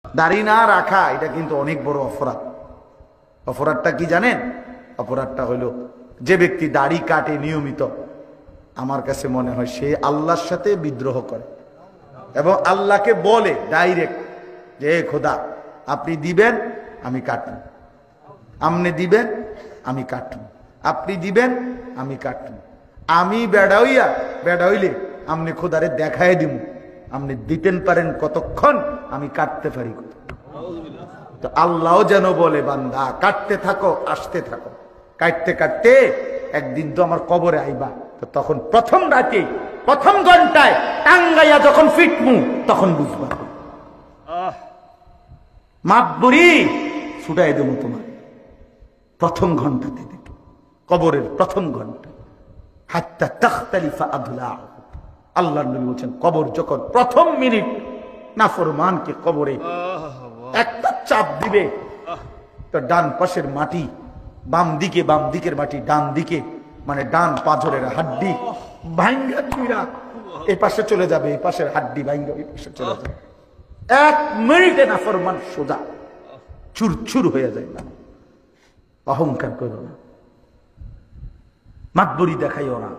দাড়ি না রাখা এটা কিন্তু অনেক বড় অপরাধ। অপরাধটা কি জানেন? অপরাধটা হলো যে ব্যক্তি দাড়ি কাটে নিয়মিত, আমার কাছে মনে হয় সে আল্লাহর সাথে বিদ্রোহ করে এবং আল্লাহকে বলে ডাইরেক্ট যে খোদা আপনি দিবেন আমি কাটব, আপনি দিবেন আমি কাটব, আপনি দিবেন আমি কাটব, আমি বেড়া হইলে আপনি খোদারে দেখায় দিব, আপনি দিতেন পারেন কতক্ষণ, আমি কাটতে পারি কত। তো আল্লাহও যেন বলে বান্দা কাটতে থাকো, আসতে থাকো, কাটতে কাটতে একদিন তো আমার কবরে আইবা, তো তখন প্রথম রাতে প্রথম ঘন্টায় টাঙ্গাইয়া যখন ফিটমু তখন বুঝবা। মাতবুরি ছুটাই দেব তোমার প্রথম ঘন্টাতে দেব, কবরের প্রথম ঘন্টা। হাত্তা তাখতালিফা আদলা, আল্লাহর নবী বলেন কবর যখন প্রথম মিনিট নাফরমানকে কবরে একটা চাপ দিবে, তো ডান পাশের মাটি বাম দিকের মাটি ডান দিকে, মানে ডান পাঁজরের হাড্ডি ভাঙ্গা চুইরা এই পাশে চলে যাবে, এই পাশের হাড্ডি ভাঙ্গা এই পাশে চলে যাবে। এক মিনিটে নাফরমান সোজা চুরচুর হয়ে যায়। না, অহংকার করো না, মাতবরি দেখাইও না।